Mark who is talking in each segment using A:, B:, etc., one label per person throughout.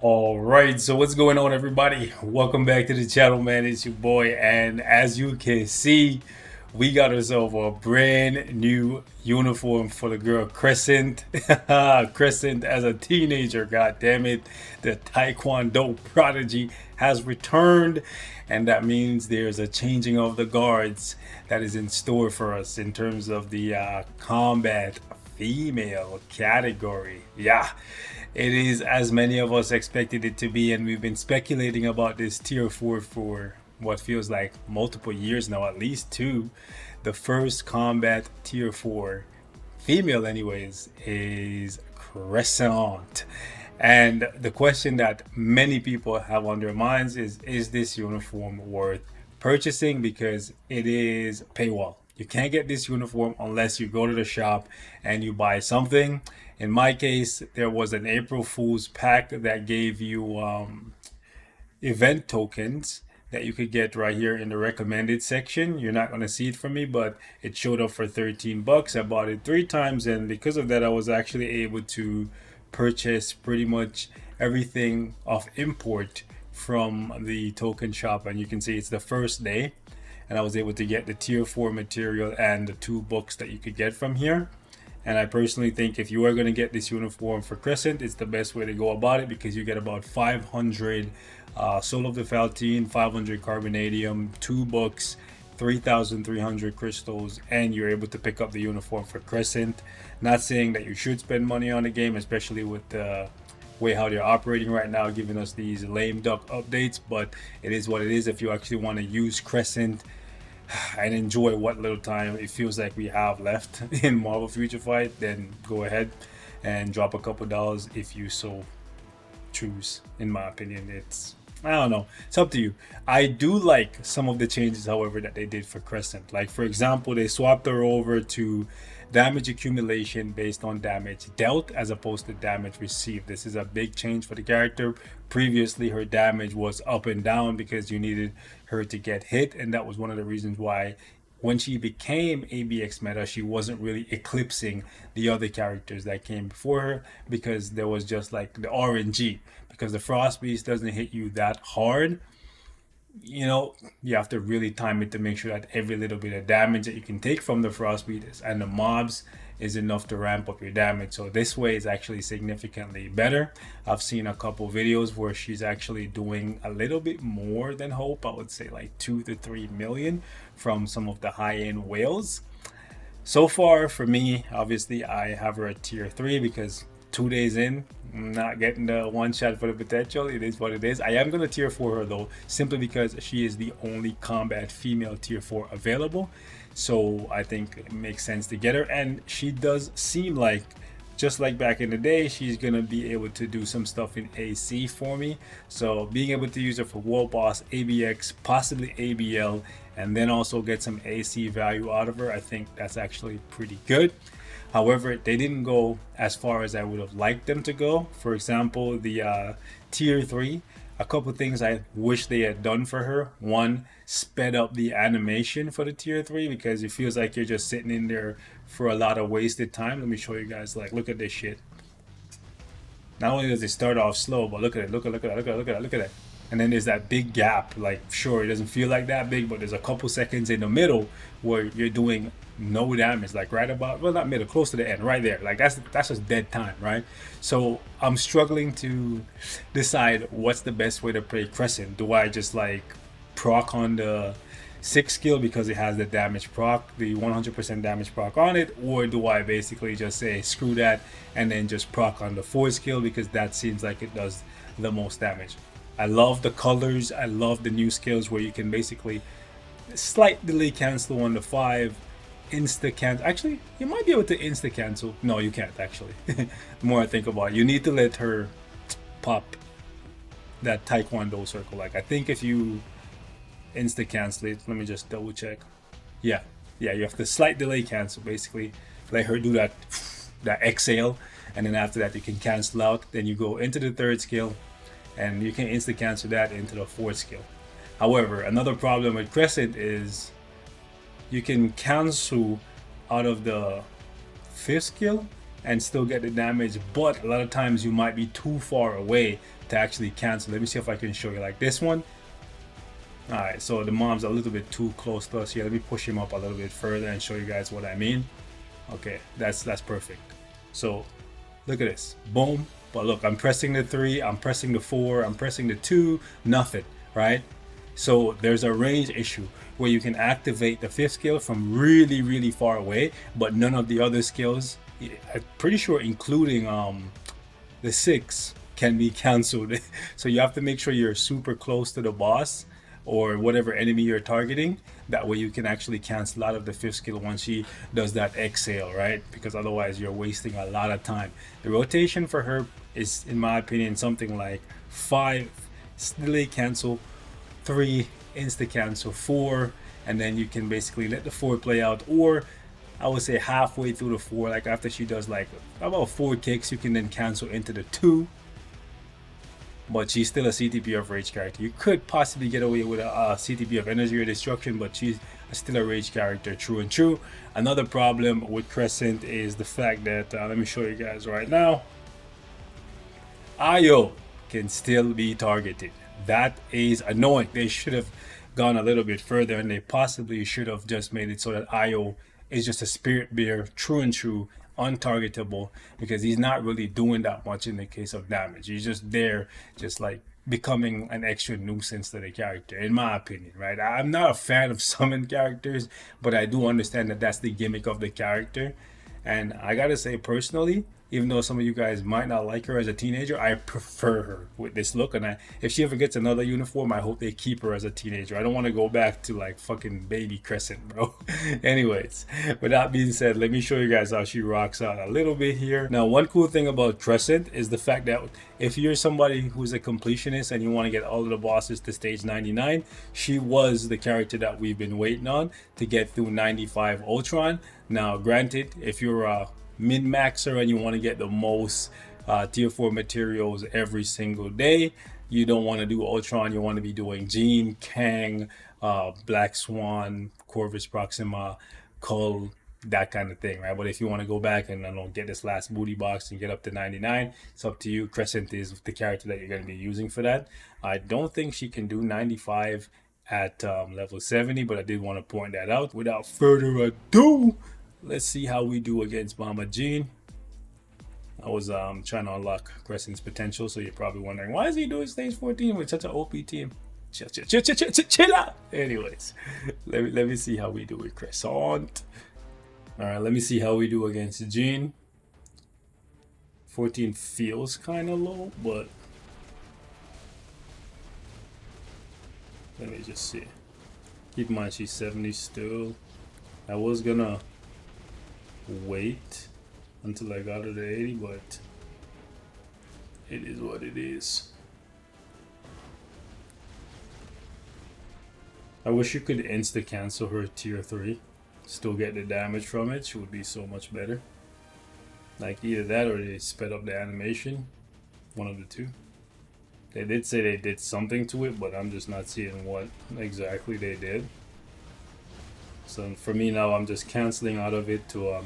A: All right, so what's going on, everybody? Welcome back to the channel, man. It's your boy, and as you can see, we got ourselves a brand new uniform for the girl Crescent. Crescent, as a teenager, god damn it, the Taekwondo prodigy has returned, and that means there's a changing of the guards that is in store for us in terms of the combat female category. Yeah, it is as many of us expected it to be, and we've been speculating about this tier 4 for what feels like multiple years now, at least two. The first combat tier 4 female, anyways, is Crescent. And the question that many people have on their minds is this uniform worth purchasing? Because it is paywall. You can't get this uniform unless you go to the shop and you buy something. In my case, there was an April Fool's pack that gave you event tokens that you could get right here in the recommended section. You're not going to see it from me, but it showed up for 13 bucks. I bought it 3 times, and because of that, I was actually able to purchase pretty much everything of import from the token shop. And you can see it's the first day, and I was able to get the tier 4 material and the 2 books that you could get from here. And I personally think if you are going to get this uniform for Crescent, it's the best way to go about it, because you get about 500 Soul of the Faltine, 500 Carbonadium, 2 books, 3,300 crystals, and you're able to pick up the uniform for Crescent. Not saying that you should spend money on the game, especially with the way how they're operating right now, giving us these lame duck updates, but it is what it is. If you actually want to use Crescent and enjoy what little time it feels like we have left in Marvel Future Fight, then go ahead and drop a couple dollars if you so choose. In my opinion, I don't know. It's up to you. I do like some of the changes, however, that they did for Crescent. Like, for example, they swapped her over to damage accumulation based on damage dealt as opposed to damage received. This is a big change for the character. Previously, her damage was up and down because you needed her to get hit, and that was one of the reasons why when she became ABX meta, she wasn't really eclipsing the other characters that came before her, because there was just like the RNG. Because the Frost Beast doesn't hit you that hard, you have to really time it to make sure that every little bit of damage that you can take from the Frost Beast and the mobs is enough to ramp up your damage. So this way is actually significantly better. I've seen a couple videos where she's actually doing a little bit more than Hope. I would say like 2 to 3 million from some of the high-end whales. So far for me, obviously I have her at tier 3 because 2 days in, I'm not getting the one shot for the potential. It is what it is. I am going to tier 4 her though, simply because she is the only combat female tier 4 available. So I think it makes sense to get her, and she does seem like, just like back in the day, she's gonna be able to do some stuff in AC for me. So being able to use her for World Boss, ABX, possibly ABL, and then also get some AC value out of her, I think that's actually pretty good. However, they didn't go as far as I would have liked them to go. For example, the tier 3, a couple things I wish they had done for her. One, sped up the animation for the tier 3, because it feels like you're just sitting in there for a lot of wasted time. Let me show you guys, like, look at this shit. Not only does it start off slow, but look at it, look at that, look at that. And then there's that big gap. Like, sure, it doesn't feel like that big, but there's a couple seconds in the middle where you're doing no damage, like right about, well, not middle, close to the end, right there. Like that's just dead time, right? So I'm struggling to decide what's the best way to play Crescent. Do I just like proc on the 6 skill because it has the damage proc, the 100% damage proc on it, or do I basically just say screw that and then just proc on the 4 skill because that seems like it does the most damage? I love the colors. I love the new skills where you can basically slight delay cancel on the 5, insta cancel. Actually, you might be able to insta cancel. No, you can't actually. The more I think about it, you need to let her pop that Taekwondo circle. Like, I think if you insta cancel it, let me just double check. Yeah, you have to slight delay cancel, basically let her do that exhale, and then after that you can cancel out. Then you go into the 3rd skill and you can insta cancel that into the 4th skill. However, another problem with Crescent is you can cancel out of the 5th skill and still get the damage, but a lot of times you might be too far away to actually cancel. Let me see if I can show you like this one. All right, so the mom's a little bit too close to us here. Let me push him up a little bit further and show you guys what I mean. Okay, that's perfect. So look at this, boom. But look, I'm pressing the 3, I'm pressing the 4, I'm pressing the 2, nothing, right? So there's a range issue where you can activate the 5th skill from really far away, but none of the other skills, I'm pretty sure including the 6, can be canceled. So you have to make sure you're super close to the boss or whatever enemy you're targeting. That way you can actually cancel out of the 5th skill once she does that exhale, right? Because otherwise you're wasting a lot of time. The rotation for her is, in my opinion, something like 5 delay cancel, 3 insta cancel, 4, and then you can basically let the 4 play out, or I would say halfway through the 4, like after she does like about 4 kicks, you can then cancel into the 2. But she's still a CTP of rage character. You could possibly get away with a CTP of energy or destruction, but she's still a rage character, true and true. Another problem with Crescent is the fact that, let me show you guys right now, IO can still be targeted. That is annoying. They should have gone a little bit further, and they possibly should have just made it so that IO is just a spirit bear, true and true, untargetable, because he's not really doing that much in the case of damage. He's just there, just like becoming an extra nuisance to the character, in my opinion, right? I'm not a fan of summon characters, but I do understand that that's the gimmick of the character. And I gotta say, personally, even though some of you guys might not like her as a teenager, I prefer her with this look. And if she ever gets another uniform, I hope they keep her as a teenager. I don't want to go back to like fucking baby Crescent, bro. Anyways, with that being said, let me show you guys how she rocks out a little bit here. Now, one cool thing about Crescent is the fact that if you're somebody who's a completionist and you want to get all of the bosses to stage 99, she was the character that we've been waiting on to get through 95 Ultron. Now, granted, if you're a min-maxer and you want to get the most tier 4 materials every single day, you don't want to do Ultron. You want to be doing Jean, Kang, Black Swan, Corvus Proxima, Cull, that kind of thing, right? But if you want to go back and get this last booty box and get up to 99, it's up to you. Crescent is the character that you're going to be using for that. I don't think she can do 95 at level 70, but I did want to point that out. Without further ado, let's see how we do against Mama Jean. I was trying to unlock Crescent's potential, so you're probably wondering, why is he doing stage 14 with such an OP team? Chill out. Anyways, let me see how we do with Crescent. All right, let me see how we do against Jean. 14 feels kind of low, but let me just see. Keep in mind she's 70 still. I was gonna wait until I got her to 80, but it is what it is. I wish you could insta cancel her tier 3, still get the damage from it. She would be so much better. Like either that or they sped up the animation, one of the two. They did say they did something to it, but I'm just not seeing what exactly they did. So for me now, I'm just canceling out of it to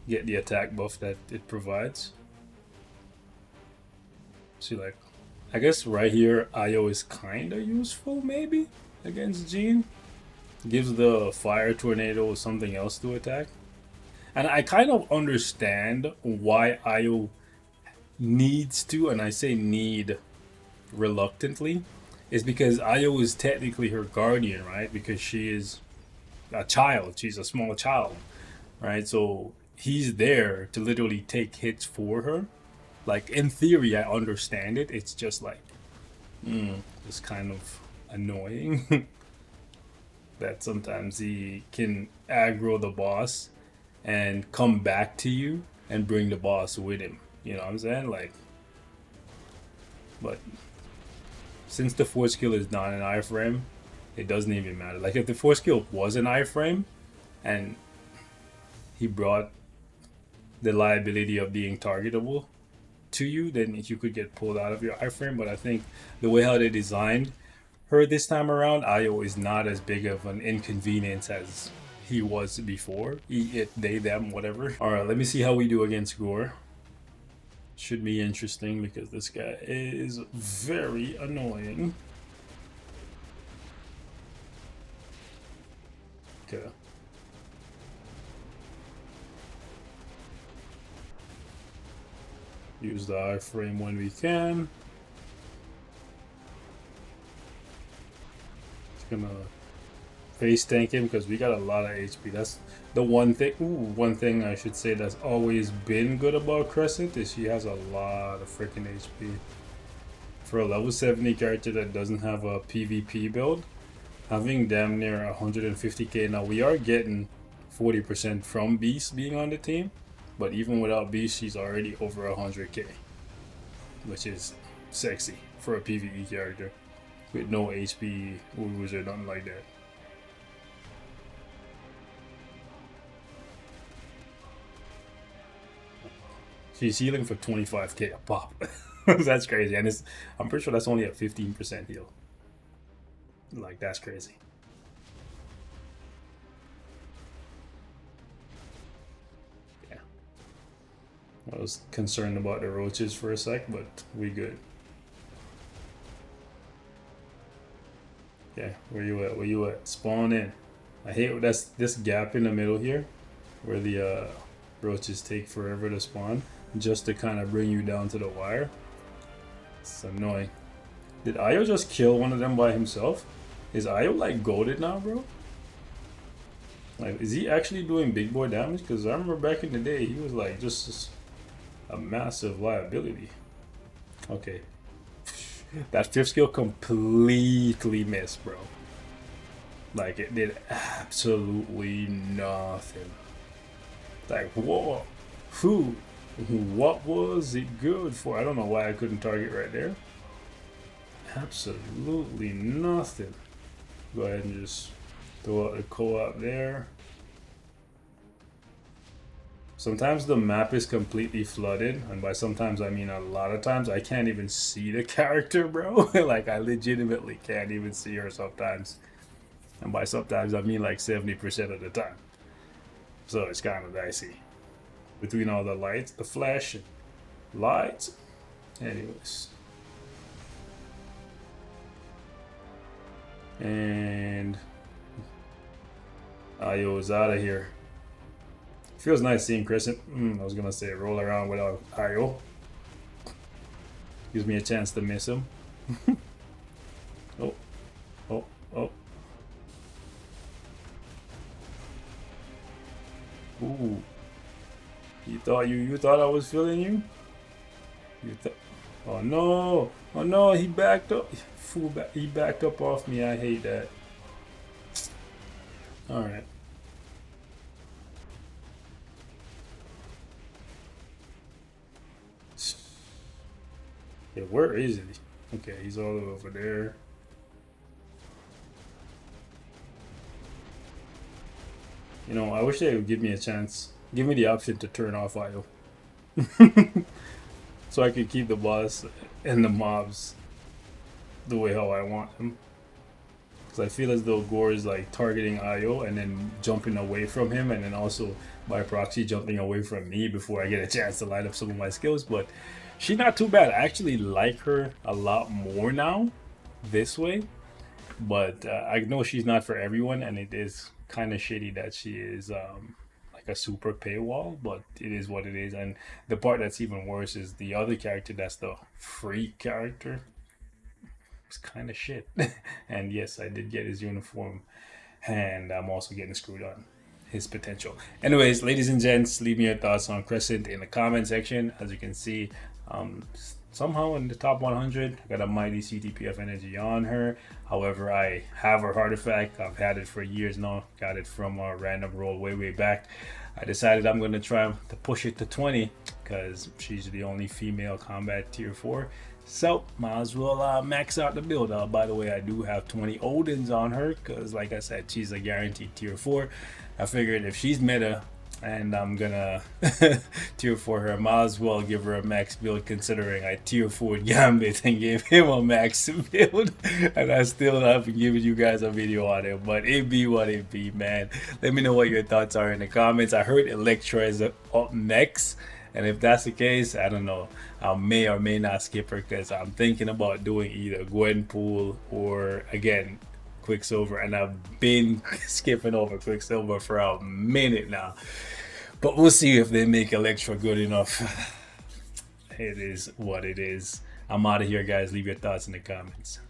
A: get the attack buff that it provides. See, like, I guess right here, IO is kind of useful maybe against Jean. Gives the fire tornado something else to attack. And I kind of understand why IO needs to, and I say need reluctantly, is because IO is technically her guardian, right? Because she is a child, she's a small child, right? So he's there to literally take hits for her. Like, in theory, I understand it. It's just like, it's kind of annoying that sometimes he can aggro the boss and come back to you and bring the boss with him. You know what I'm saying? Like, but since the 4th skill is not an iframe, it doesn't even matter. Like, if the 4th skill was an iframe and he brought the liability of being targetable to you, then you could get pulled out of your iframe. But I think the way how they designed her this time around, IO is not as big of an inconvenience as he was before. He, it, they, them, whatever. All right, let me see how we do against Gorr. Should be interesting because this guy is very annoying. Okay. Use the iframe when we can. Just gonna face tank him because we got a lot of HP. That's the one thing. Ooh, one thing I should say that's always been good about Crescent is she has a lot of freaking HP. For a level 70 character that doesn't have a PvP build, having damn near 150k. Now we are getting 40% from Beast being on the team, but even without Beast, she's already over 100k, which is sexy for a PvE character with no HP woos or nothing like that. She's healing for 25k a pop. That's crazy, and I'm pretty sure that's only a 15% heal. Like, that's crazy. Yeah. I was concerned about the roaches for a sec, but we good. Yeah, where you at? Where you at? Spawn in. I hate that's this gap in the middle here, where the roaches take forever to spawn, just to kind of bring you down to the wire. It's annoying. Did Ayo just kill one of them by himself? Is Ayo like goated now, bro? Like, is he actually doing big boy damage? Because I remember back in the day, he was like just a massive liability. Okay. That fifth skill completely missed, bro. Like, it did absolutely nothing. Like, whoa. Who? What was it good for? I don't know why I couldn't target right there. Absolutely nothing. Go ahead and just throw out the co-op there. Sometimes the map is completely flooded, and by sometimes I mean a lot of times. I can't even see the character, bro. Like, I legitimately can't even see her sometimes. And by sometimes I mean like 70% of the time. So it's kind of dicey. Between all the lights, the flash, lights. Anyways. And Ayo is out of here. Feels nice seeing Crescent. I was gonna say roll around without Ayo. Gives me a chance to miss him. Oh, oh, oh. Ooh. You thought I was feeling you? Oh no! Oh no! He backed up. He backed up off me. I hate that. All right. Yeah, where is he? Okay, he's all over there. You know, I wish they would give me a chance. Give me the option to turn off IO. So I could keep the boss and the mobs the way how I want them. Because I feel as though Gorr is like targeting IO and then jumping away from him, and then also by proxy jumping away from me before I get a chance to light up some of my skills. But she's not too bad. I actually like her a lot more now this way. But I know she's not for everyone, and it is kind of shitty that she is like a super paywall, but it is what it is. And the part that's even worse is the other character that's the free character. It's kind of shit. And yes, I did get his uniform, and I'm also getting screwed on his potential. Anyways, ladies and gents, leave me your thoughts on Crescent in the comment section. As you can see, somehow in the top 100, I got a mighty CTPF energy on her. However, I have her artifact. I've had it for years now. Got it from a random roll way back. I decided I'm going to try to push it to 20 because she's the only female combat tier 4. So might as well max out the build. By the way, I do have 20 Odins on her because, like I said, she's a guaranteed tier 4. I figured if she's meta and I'm gonna tier 4 her, might as well give her a max build, considering I tier 4 Gambit and gave him a max build, and I still haven't given you guys a video on it. But it be what it be, man. Let me know what your thoughts are in the comments. I heard Electra is up next, And if that's the case, I don't know. I may or may not skip her because I'm thinking about doing either Gwenpool or again Quicksilver, and I've been skipping over Quicksilver for a minute now. But we'll see if they make Electra good enough. It is what it is. I'm out of here, guys. Leave your thoughts in the comments.